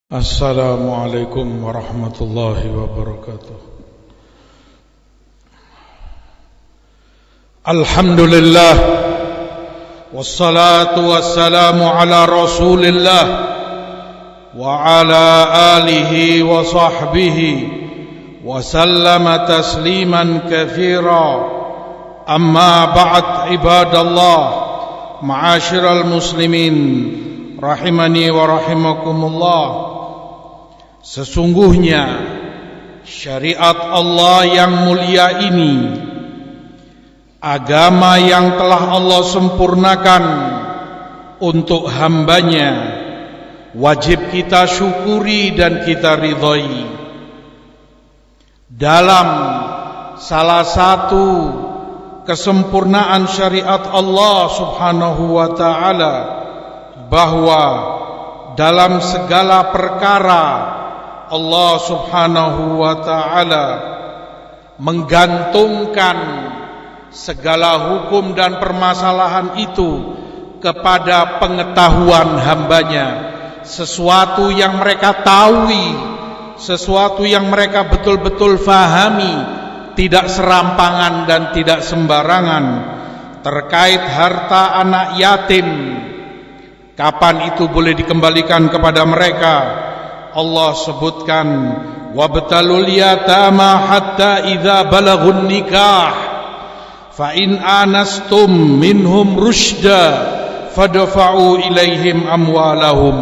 Assalamualaikum warahmatullahi wabarakatuh. Alhamdulillah, wassalatu wassalamu ala rasulillah wa ala alihi wa sahbihi wa sallama tasliman katsira. Amma ba'd, ibadallah, ma'asyiral muslimin rahimani wa rahimakumullah. Sesungguhnya syariat Allah yang mulia ini, agama yang telah Allah sempurnakan untuk hambanya, wajib kita syukuri dan kita ridhai. Dalam salah satu kesempurnaan syariat Allah subhanahu wa ta'ala, bahwa dalam segala perkara Allah subhanahu wa ta'ala menggantungkan segala hukum dan permasalahan itu kepada pengetahuan hambanya. Sesuatu yang mereka tahui, sesuatu yang mereka betul-betul fahami, tidak serampangan dan tidak sembarangan. Terkait harta anak yatim, kapan itu boleh dikembalikan kepada mereka, Allah sebutkan, wabtalul yatama hatta idza balagun nikah fa in anastum minhum rusyda fadfa'u ilaihim amwalahum.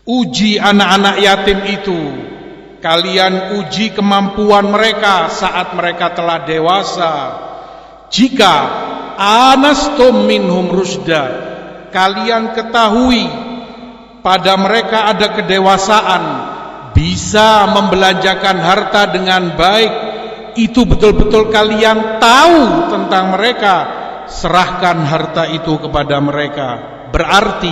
Uji anak-anak yatim itu, kalian uji kemampuan mereka saat mereka telah dewasa. Jika anastum minhum rusyda, kalian ketahui pada mereka ada kedewasaan, bisa membelanjakan harta dengan baik, itu betul-betul kalian tahu tentang mereka, serahkan harta itu kepada mereka. Berarti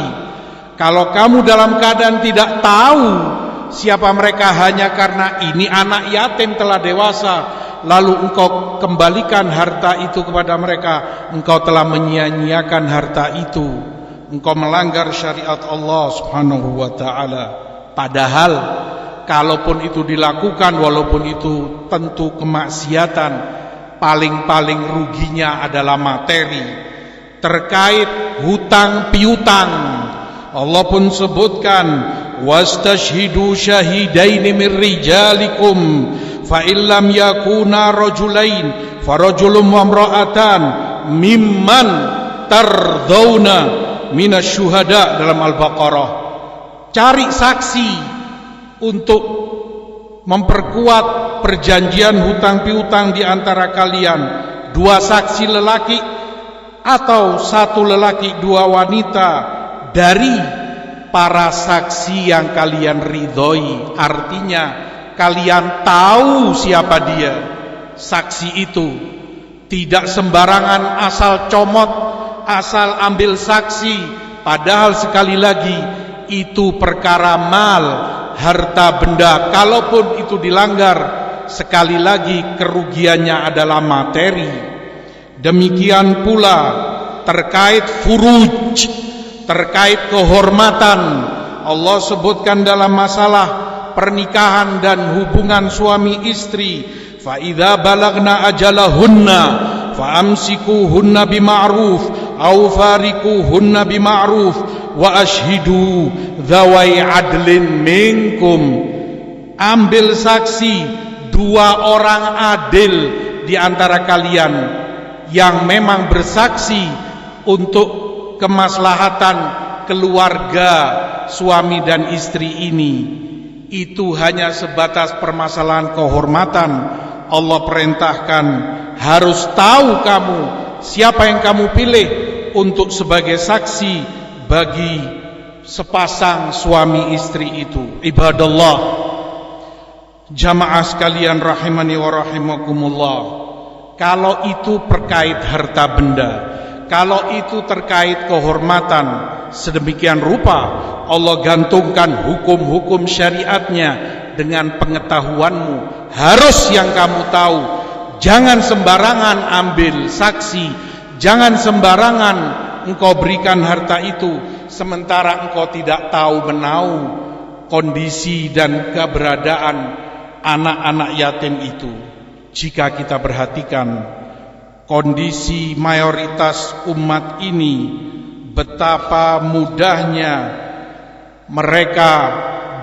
kalau kamu dalam keadaan tidak tahu siapa mereka hanya karena ini anak yatim telah dewasa, lalu engkau kembalikan harta itu kepada mereka, engkau telah menyia-nyiakan harta itu, engkau melanggar syariat Allah subhanahu wa ta'ala. Padahal kalaupun itu dilakukan, walaupun itu tentu kemaksiatan, paling-paling ruginya adalah materi. Terkait hutang piutang, Allah pun sebutkan, wastashhidu syahidaini min rijalikum fa illam yakuna rajulain farajulun wa imra'atan mimman tardawna minasyuhada, dalam Al-Baqarah. Cari saksi untuk memperkuat perjanjian hutang piutang di antara kalian, 2 saksi lelaki atau 1 lelaki 2 wanita dari para saksi yang kalian ridhoi. Artinya kalian tahu siapa dia, saksi itu. Tidak sembarangan asal comot, asal ambil saksi, padahal sekali lagi itu perkara mal, harta benda. Kalaupun itu dilanggar, sekali lagi kerugiannya adalah materi. Demikian pula terkait furuj, terkait kehormatan, Allah sebutkan dalam masalah pernikahan dan hubungan suami istri, fa idza balagna ajalahunna fa amsikuhunna bima'ruf au farikuhunna bima'ruf wa ashhidu dzawai adlin minkum. Ambil saksi 2 orang adil di antara kalian yang memang bersaksi untuk kemaslahatan keluarga suami dan istri ini. Itu hanya sebatas permasalahan kehormatan. Allah perintahkan, harus tahu kamu siapa yang kamu pilih untuk sebagai saksi bagi sepasang suami istri itu. Ibadallah, jamaah sekalian rahimani wa rahimakumullah, kalau itu terkait harta benda, kalau itu terkait kehormatan, sedemikian rupa Allah gantungkan hukum-hukum syariatnya dengan pengetahuanmu. Harus yang kamu tahu. Jangan sembarangan ambil saksi, jangan sembarangan engkau berikan harta itu sementara engkau tidak tahu menau kondisi dan keberadaan anak-anak yatim itu. Jika kita perhatikan kondisi mayoritas umat ini, betapa mudahnya mereka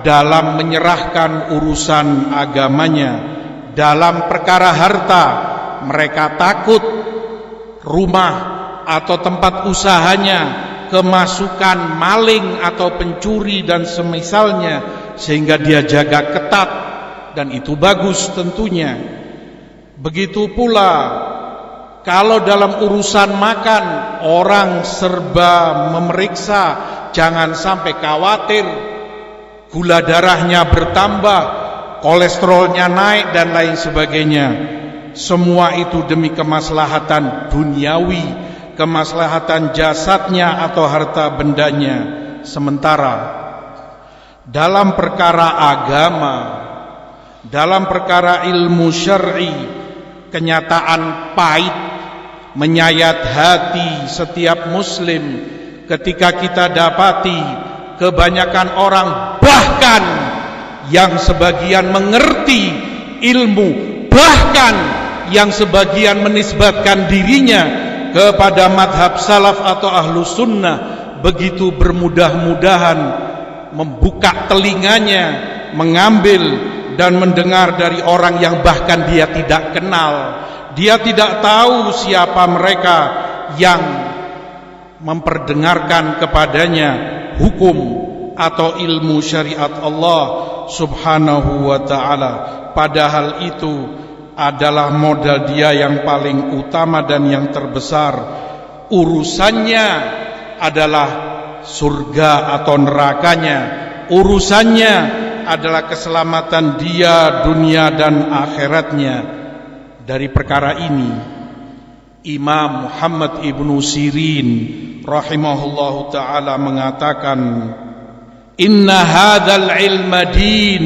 dalam menyerahkan urusan agamanya. Dalam perkara harta, mereka takut rumah atau tempat usahanya kemasukan maling atau pencuri dan semisalnya, sehingga dia jaga ketat, dan itu bagus tentunya. Begitu pula kalau dalam urusan makan, orang serba memeriksa, jangan sampai khawatir gula darahnya bertambah, kolesterolnya naik dan lain sebagainya. Semua itu demi kemaslahatan duniawi, kemaslahatan jasadnya atau harta bendanya. Sementara dalam perkara agama, dalam perkara ilmu syar'i, kenyataan pahit menyayat hati setiap muslim ketika kita dapati kebanyakan orang, bahkan yang sebagian mengerti ilmu, bahkan yang sebagian menisbatkan dirinya kepada madhab salaf atau ahlus sunnah, begitu bermudah-mudahan membuka telinganya, mengambil dan mendengar dari orang yang bahkan dia tidak kenal. Dia tidak tahu siapa mereka yang memperdengarkan kepadanya hukum atau ilmu syariat Allah subhanahu wa ta'ala. Padahal itu adalah modal dia yang paling utama dan yang terbesar. Urusannya adalah surga atau nerakanya. Urusannya adalah keselamatan dia dunia dan akhiratnya. Dari perkara ini Imam Muhammad ibnu Sirin rahimahullahu ta'ala mengatakan, inna hadzal ilma din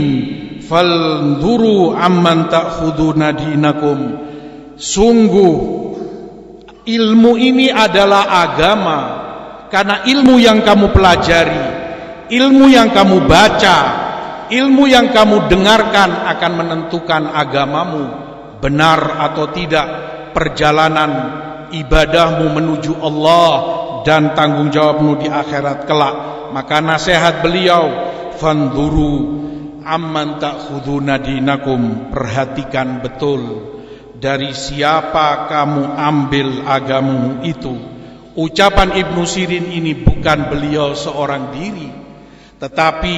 falnduru amman ta'khuduna dinakum. Sungguh ilmu ini adalah agama, karena ilmu yang kamu pelajari, ilmu yang kamu baca, ilmu yang kamu dengarkan akan menentukan agamamu benar atau tidak, perjalanan ibadahmu menuju Allah dan tanggung jawabmu di akhirat kelak. Maka nasihat beliau, fanduru amman ta'khuduna dinakum, perhatikan betul dari siapa kamu ambil agamamu itu. Ucapan Ibnu Sirin ini bukan beliau seorang diri, tetapi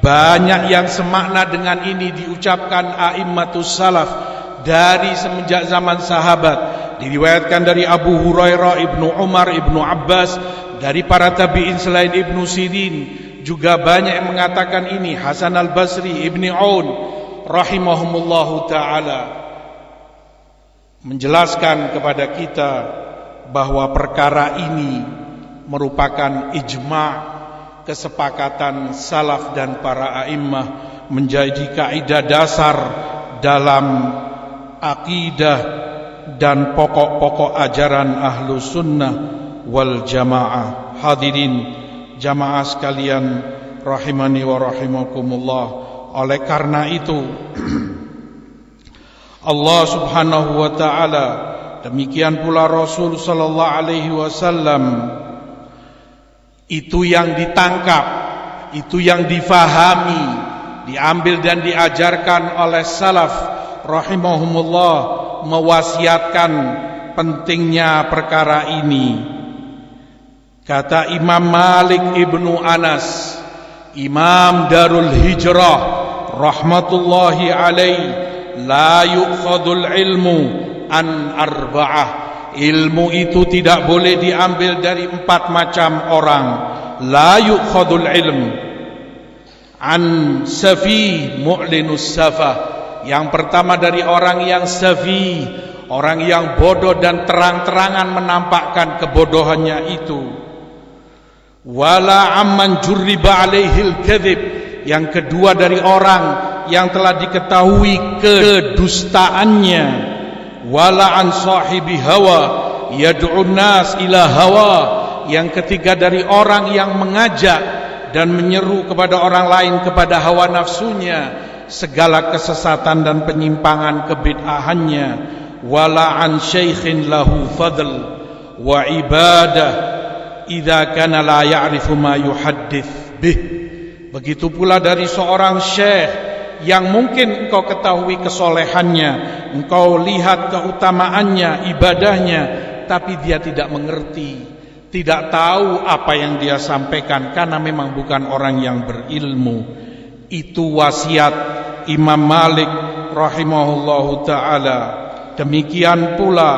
banyak yang semakna dengan ini diucapkan a'immatus salaf dari semenjak zaman sahabat. Diriwayatkan dari Abu Hurairah, Ibnu Umar, Ibnu Abbas, dari para tabi'in selain Ibnu Sirin juga banyak yang mengatakan ini. Hasan al-Basri, Ibni Aun rahimahumullahu ta'ala menjelaskan kepada kita bahwa perkara ini merupakan ijma', kesepakatan salaf dan para a'immah, menjadi kaidah dasar dalam akidah dan pokok-pokok ajaran ahlu sunnah wal jamaah. Hadirin jamaah sekalian rahimani wa rahimakumullah. Oleh karena itu Allah subhanahu wa ta'ala, demikian pula Rasul sallallahu alaihi wasallam, itu yang ditangkap, itu yang difahami, diambil dan diajarkan oleh salaf rahimahumullah, mewasiatkan pentingnya perkara ini. Kata Imam Malik ibnu Anas, Imam Darul Hijrah rahmatullahi alaih, la yu'khadul ilmu an arba'ah. Ilmu itu tidak boleh diambil dari 4 macam orang. La yu'khadul ilm an safi mu'linus safah. Yang pertama dari orang yang safi, orang yang bodoh dan terang-terangan menampakkan kebodohannya itu. Wala amman jurriba alaihil kadhib. Yang kedua dari orang yang telah diketahui kedustaannya. Wala an sahibi hawa yad'un nas ila hawa. Yang ketiga dari orang yang mengajak dan menyeru kepada orang lain kepada hawa nafsunya, segala kesesatan dan penyimpangan kebid'ahannya. Wala an syaikhin lahu fadl wa ibadah idza kana la ya'rifu ma yuhaddits bih. Begitu pula dari seorang syekh yang mungkin engkau ketahui kesolehannya, engkau lihat keutamaannya, ibadahnya, tapi dia tidak mengerti, tidak tahu apa yang dia sampaikan karena memang bukan orang yang berilmu. Itu wasiat Imam Malik rahimahullahu ta'ala. Demikian pula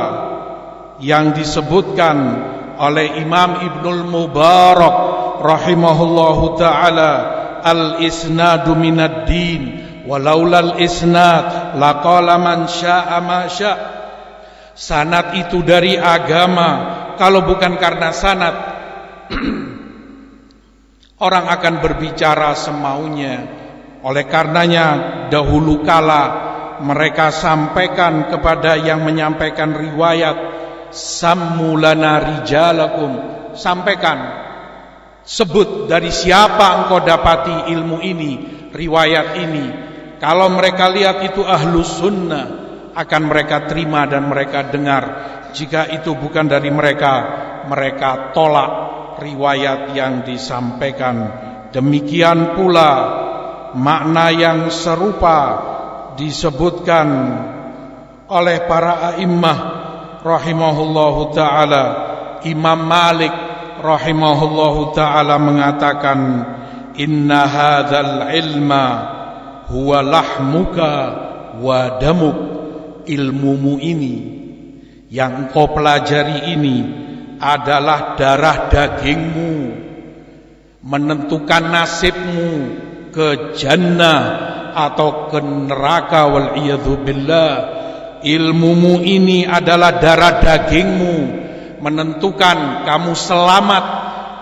yang disebutkan oleh Imam Ibnul Mubarak rahimahullahu ta'ala, al-isnadu minad din walaulal isnad laqala man syaa ma syaa. Sanad itu dari agama, kalau bukan karena sanad orang akan berbicara semaunya. Oleh karenanya dahulu kala mereka sampaikan kepada yang menyampaikan riwayat, sammulana rijalakum, sampaikan, sebut dari siapa engkau dapati ilmu ini, riwayat ini. Kalau mereka lihat itu ahlus sunnah, akan mereka terima dan mereka dengar. Jika itu bukan dari mereka, mereka tolak riwayat yang disampaikan. Demikian pula makna yang serupa disebutkan oleh para a'immah rahimahullahu ta'ala. Imam Malik rahimahullahu ta'ala mengatakan, inna hadzal ilma huwa lahmuka wa damuk. Ilmumu ini yang engkau pelajari ini adalah darah dagingmu, menentukan nasibmu ke jannah atau ke neraka, wal iyadzu billah. Ilmumu ini adalah darah dagingmu, menentukan kamu selamat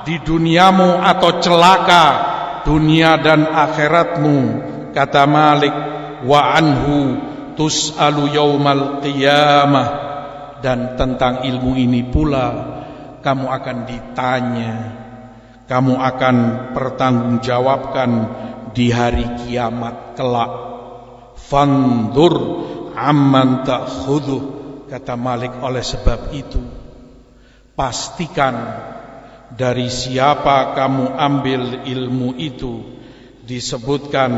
di duniamu atau celaka dunia dan akhiratmu. Kata Malik, wa anhu tus'alu yaumal qiyamah, dan tentang ilmu ini pula kamu akan ditanya, kamu akan pertanggungjawabkan di hari kiamat kelak. Fandur amman ta'khudhu, kata Malik, oleh sebab itu pastikan dari siapa kamu ambil ilmu itu. Disebutkan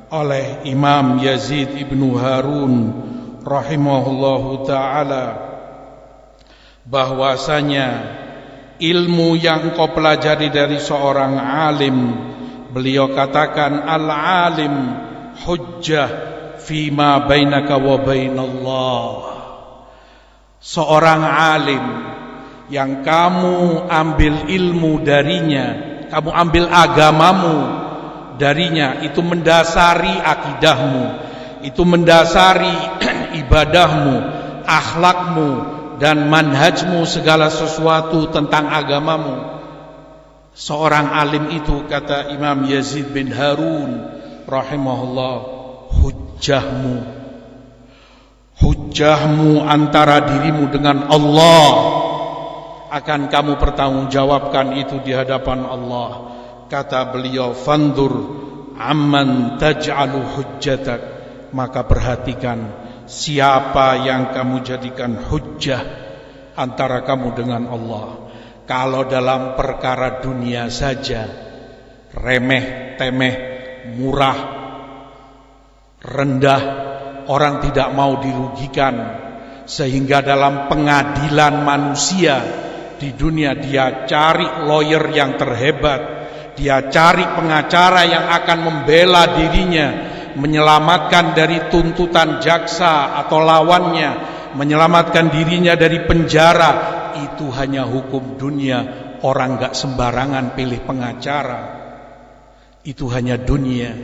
oleh Imam Yazid ibnu Harun rahimahullahu ta'ala bahwasanya ilmu yang kau pelajari dari seorang alim, beliau katakan, al-alim hujjah fima bainaka wa bainallah. Seorang alim yang kamu ambil ilmu darinya, kamu ambil agamamu darinya, itu mendasari akidahmu, itu mendasari ibadahmu, akhlakmu, dan manhajmu, segala sesuatu tentang agamamu. Seorang alim itu, kata Imam Yazid bin Harun rahimahullah, hujjahmu antara dirimu dengan Allah, akan kamu pertanggungjawabkan itu di hadapan Allah. Kata beliau, fandur amman taj'alu hujjatak, maka perhatikan siapa yang kamu jadikan hujjah antara kamu dengan Allah. Kalau dalam perkara dunia saja, remeh temeh, murah, rendah, orang tidak mau dirugikan, sehingga dalam pengadilan manusia di dunia dia cari lawyer yang terhebat, dia cari pengacara yang akan membela dirinya, menyelamatkan dari tuntutan jaksa atau lawannya, menyelamatkan dirinya dari penjara. Itu hanya hukum dunia. Orang gak sembarangan pilih pengacara. Itu hanya dunia.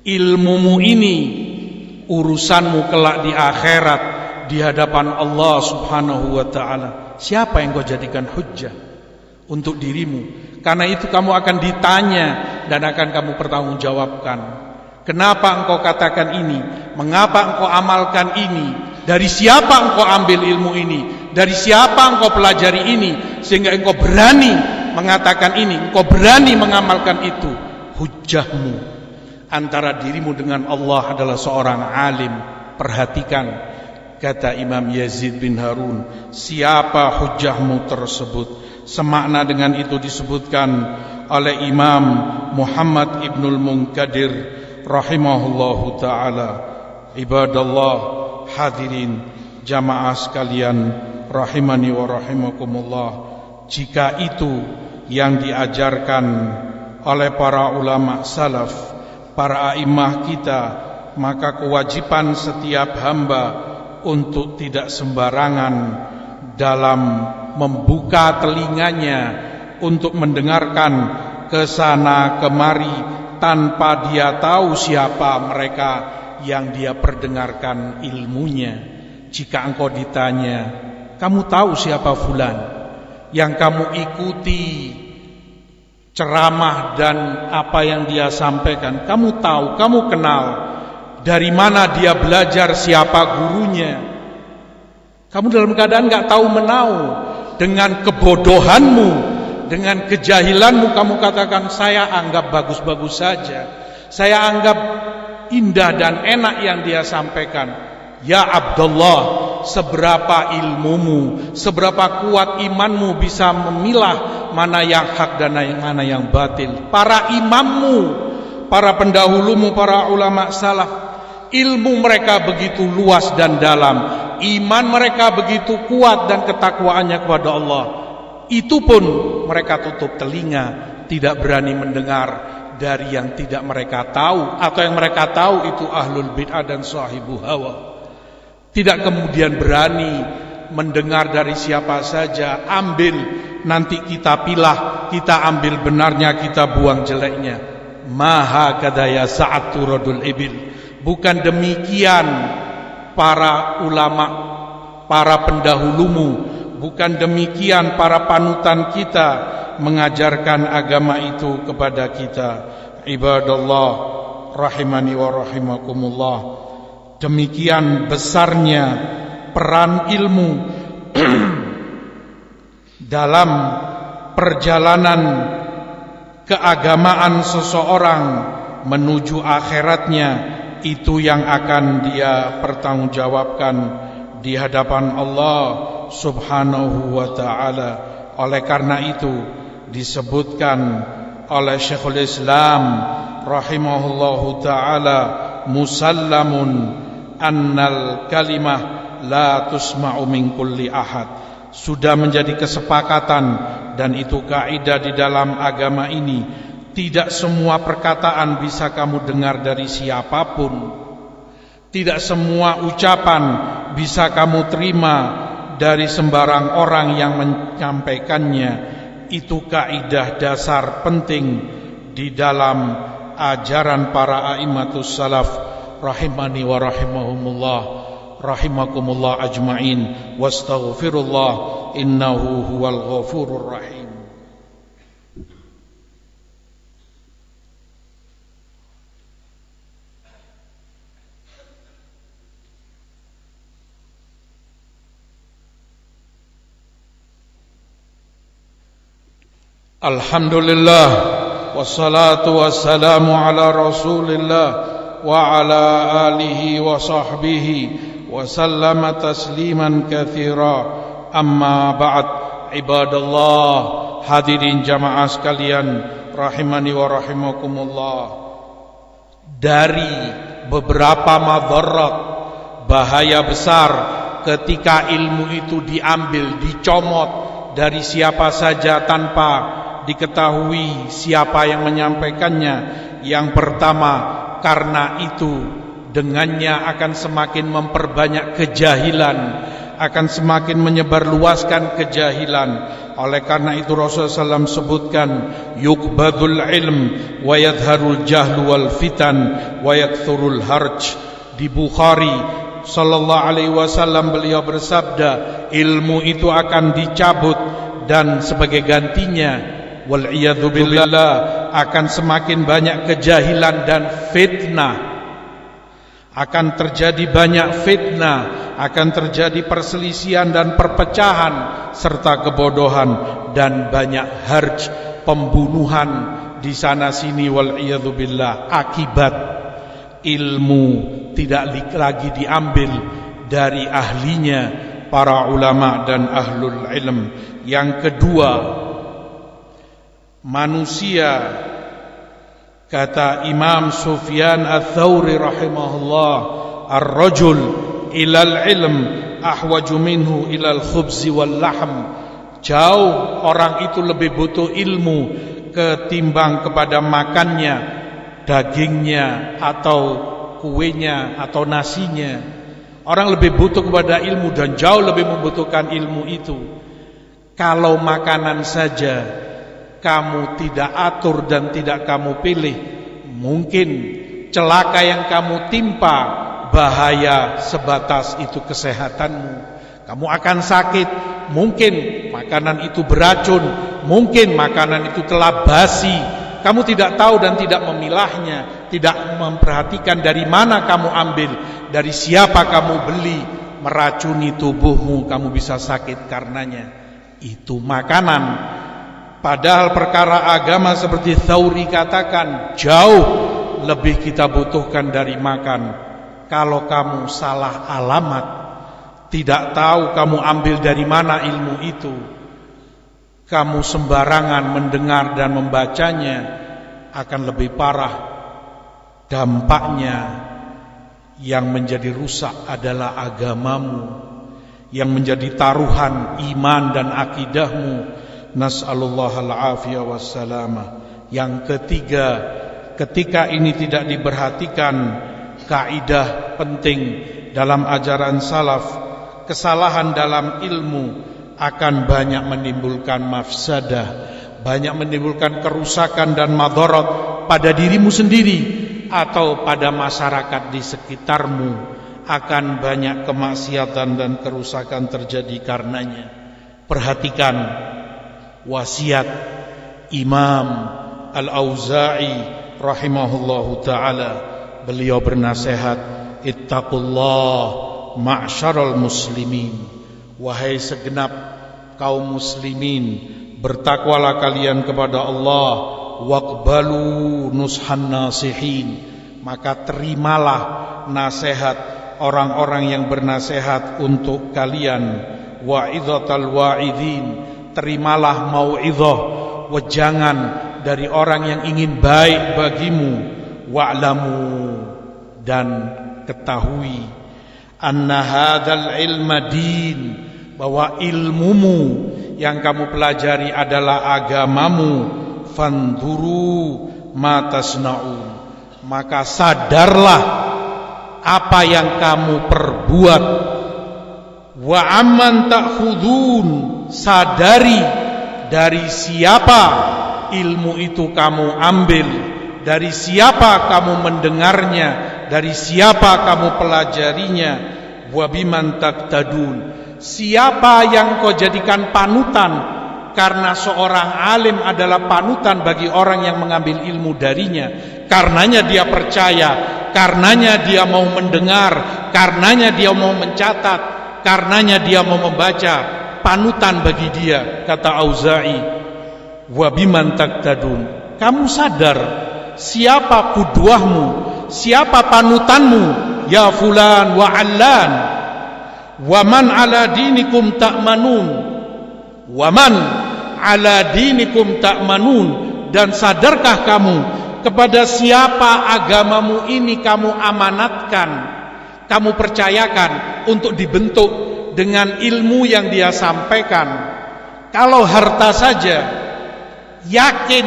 Ilmumu ini, urusanmu kelak di akhirat, di hadapan Allah subhanahu wa ta'ala. Siapa yang kau jadikan hujjah untuk dirimu? Karena itu kamu akan ditanya dan akan kamu pertanggungjawabkan. Kenapa engkau katakan ini? Mengapa engkau amalkan ini? Dari siapa engkau ambil ilmu ini? Dari siapa engkau pelajari ini? sehingga engkau berani mengatakan ini, engkau berani mengamalkan itu. Hujjahmu antara dirimu dengan Allah adalah seorang alim. Perhatikan, kata Imam Yazid bin Harun, siapa hujjahmu tersebut? Semakna dengan itu disebutkan oleh Imam Muhammad Ibnul Munkadir rahimahullahu ta'ala. Ibadallah, hadirin jamaah sekalian rahimani wa rahimakumullah, jika itu yang diajarkan oleh para ulama salaf, para a'immah kita, maka kewajiban setiap hamba untuk tidak sembarangan dalam membuka telinganya untuk mendengarkan kesana kemari tanpa dia tahu siapa mereka yang dia perdengarkan ilmunya. Jika engkau ditanya, kamu tahu siapa fulan yang kamu ikuti ceramah dan apa yang dia sampaikan? Kamu tahu, kamu kenal dari mana dia belajar, siapa gurunya? Kamu dalam keadaan gak tahu menau, dengan kebodohanmu, dengan kejahilanmu kamu katakan, saya anggap bagus-bagus saja, saya anggap indah dan enak yang dia sampaikan. Ya Abdullah, seberapa ilmumu, seberapa kuat imanmu bisa memilah mana yang hak dan mana yang batil? Para imammu, para pendahulumu, para ulama salaf, ilmu mereka begitu luas dan dalam, iman mereka begitu kuat dan ketakwaannya kepada Allah. Itu pun mereka tutup telinga, tidak berani mendengar dari yang tidak mereka tahu, atau yang mereka tahu itu ahlul bid'ah dan sahibu hawa. Tidak kemudian berani mendengar dari siapa saja, ambil, nanti kita pilah, kita ambil benarnya, kita buang jeleknya. Maha kadaya sa'at turadul ibil. Bukan demikian para ulama, para pendahulumu, bukan demikian para panutan kita mengajarkan agama itu kepada kita. Ibadallah rahimani wa rahimakumullah, demikian besarnya peran ilmu dalam perjalanan keagamaan seseorang menuju akhiratnya. Itu yang akan dia pertanggungjawabkan di hadapan Allah subhanahu wa ta'ala. Oleh karena itu disebutkan oleh Syekhul Islam rahimahullahu ta'ala, musallamun annal kalimah la tusma'u min kulli ahad. Sudah menjadi kesepakatan dan itu kaidah di dalam agama ini, tidak semua perkataan bisa kamu dengar dari siapapun. Tidak semua ucapan bisa kamu terima dari sembarang orang yang menyampaikannya. Itu kaidah dasar penting di dalam ajaran para a'immatus salaf rahimani wa rahimahumullah, rahimakumullah ajma'in. Wastaghfirullah innahu huwal ghafurur rahim. Alhamdulillah, wassalatu wassalamu ala rasulillah wa ala alihi wa sahbihi wa sallama tasliman katsira. Amma ba'd. Ibadallah, hadirin jamaah sekalian rahimani wa rahimakumullah, dari beberapa madarat, bahaya besar ketika ilmu itu diambil, dicomot dari siapa saja tanpa diketahui siapa yang menyampaikannya. Yang pertama, karena itu dengannya akan semakin memperbanyak kejahilan, akan semakin menyebarluaskan kejahilan. Oleh karena itu Rasulullah SAW sebutkan, yukbadul ilm wa yadharul jahlu wal fitan wa yakthurul harj. Di Bukhari sallallahu alaihi wasallam beliau bersabda, ilmu itu akan dicabut dan sebagai gantinya wal'iyadzu billah akan semakin banyak kejahilan dan fitnah. akan terjadi banyak fitnah, akan terjadi perselisihan dan perpecahan serta kebodohan dan banyak harj, pembunuhan di sana sini wal iyadzu billah, akibat ilmu tidak lagi diambil dari ahlinya, para ulama dan ahlul ilm. Yang kedua, manusia, kata Imam Sufyan Ats-Tsauri rahimahullah, ar-rajul ilal ilm ahwaju minhu ilal khubzi wal lahm. Jauh orang itu lebih butuh ilmu ketimbang kepada makannya, dagingnya atau kuenya atau nasinya. Orang lebih butuh kepada ilmu dan jauh lebih membutuhkan ilmu itu. Kalau makanan saja kamu tidak atur dan tidak kamu pilih, mungkin celaka yang kamu timpa bahaya sebatas itu kesehatanmu. Kamu akan sakit, mungkin makanan itu beracun, mungkin makanan itu telah basi. Kamu tidak tahu dan tidak memilahnya, tidak memperhatikan dari mana kamu ambil, dari siapa kamu beli, meracuni tubuhmu, kamu bisa sakit karenanya. Itu makanan. Padahal perkara agama seperti Tsauri katakan jauh lebih kita butuhkan dari makan. Kalau kamu salah alamat, tidak tahu kamu ambil dari mana ilmu itu, kamu sembarangan mendengar dan membacanya, akan lebih parah. Dampaknya yang menjadi rusak adalah agamamu, yang menjadi taruhan iman dan akidahmu. Nas'alullah al-afiyah wassalamah. Yang ketiga, ketika ini tidak diperhatikan kaidah penting dalam ajaran salaf, kesalahan dalam ilmu akan banyak menimbulkan mafsadah, banyak menimbulkan kerusakan dan madarat pada dirimu sendiri atau pada masyarakat di sekitarmu. Akan banyak kemaksiatan dan kerusakan terjadi karenanya. Perhatikan wasiat Imam Al-Auza'i rahimahullahu ta'ala. Beliau bernasihat, ittaqullah ma'syaral muslimin. Wahai segenap kaum muslimin, bertakwalah kalian kepada Allah. Waqbalu nushan nasihin. Maka terimalah nasihat orang-orang yang bernasihat untuk kalian. Wa'idhatal wa'idhin. Terimalah mau'idhah, wejangan dari orang yang ingin baik bagimu. Wa'lamu, dan ketahui, anna hadzal ilma din, bahwa ilmumu yang kamu pelajari adalah agamamu. Fanduru ma tasna'un, maka sadarlah apa yang kamu perbuat. Wa amman ta'khudun, sadari dari siapa ilmu itu kamu ambil, dari siapa kamu mendengarnya, dari siapa kamu pelajarinya. Wa biman taqtadun, siapa yang kau jadikan panutan, karena seorang alim adalah panutan bagi orang yang mengambil ilmu darinya. Karenanya dia percaya, karenanya dia mau mendengar, karenanya dia mau mencatat, karenanya dia mau membaca, panutan bagi dia. Kata Auza'i, wa biman taqtadun, kamu sadar siapa qudwahmu, siapa panutanmu, ya fulan wa allan. Wa man ala dinikum ta'manun, wa man ala dinikum ta'manun, dan sadarkah kamu kepada siapa agamamu ini kamu amanatkan, kamu percayakan untuk dibentuk dengan ilmu yang dia sampaikan. Kalau harta saja, yakin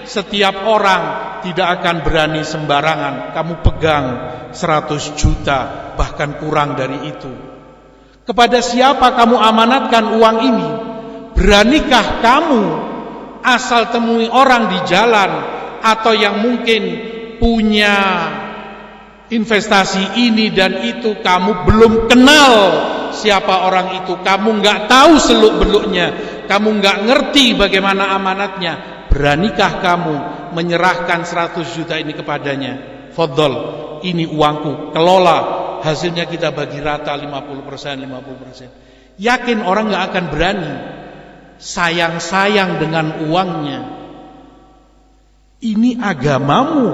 setiap orang tidak akan berani sembarangan kamu pegang 100 juta, bahkan kurang dari itu. Kepada siapa kamu amanatkan uang ini? Beranikah kamu asal temui orang di jalan, atau yang mungkin punya investasi ini dan itu, kamu belum kenal siapa orang itu, kamu nggak tahu seluk-beluknya, kamu nggak ngerti bagaimana amanatnya, beranikah kamu menyerahkan 100 juta ini kepadanya? Fadhol, ini uangku, kelola, hasilnya kita bagi rata 50%. Yakin orang gak akan berani sayang-sayang dengan uangnya. Ini agamamu,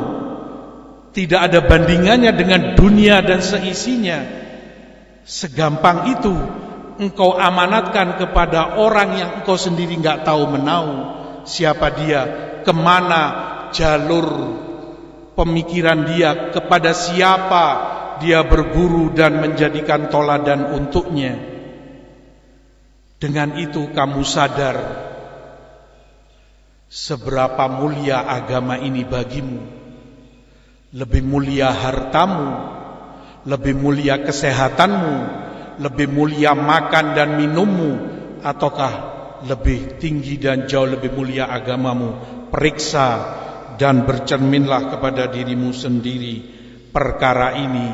tidak ada bandingannya dengan dunia dan seisinya. Segampang itu engkau amanatkan kepada orang yang engkau sendiri gak tahu menau siapa dia, kemana jalur pemikiran dia, kepada siapa dia berguru dan menjadikan toladan untuknya. Dengan itu kamu sadar seberapa mulia agama ini bagimu. Lebih mulia hartamu, lebih mulia kesehatanmu, lebih mulia makan dan minummu, ataukah lebih tinggi dan jauh lebih mulia agamamu? Periksa dan bercerminlah kepada dirimu sendiri. Perkara ini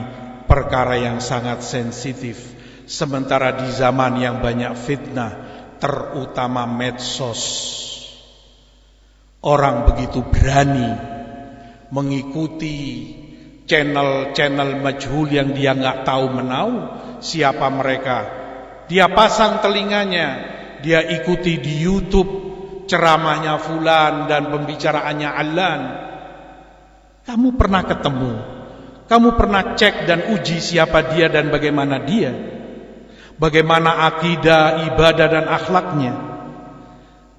perkara yang sangat sensitif. Sementara di zaman yang banyak fitnah, terutama medsos, orang begitu berani mengikuti channel-channel majhul yang dia nggak tahu menau siapa mereka. Dia pasang telinganya, dia ikuti di YouTube ceramahnya fulan dan pembicaraannya alan. Kamu pernah ketemu? Kamu pernah cek dan uji siapa dia dan bagaimana dia? Bagaimana akidah, ibadah dan akhlaknya?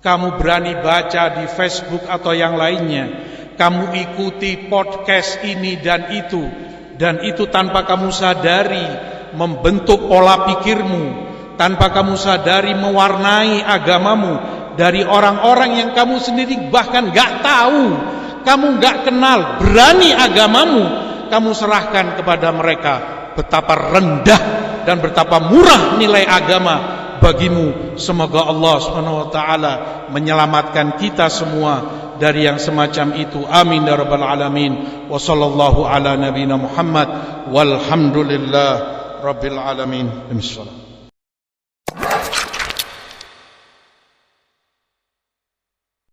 Kamu berani baca di Facebook atau yang lainnya, kamu ikuti podcast ini dan itu tanpa kamu sadari membentuk pola pikirmu, tanpa kamu sadari mewarnai agamamu dari orang-orang yang kamu sendiri bahkan gak tahu, kamu gak kenal, berani agamamu kamu serahkan kepada mereka. Betapa rendah dan betapa murah nilai agama bagimu. Semoga Allah SWT menyelamatkan kita semua dari yang semacam itu. Amin ya rabbal alamin. Wa sallallahu ala nabiyina Muhammad walhamdulillah rabbil alamin. Bismillah.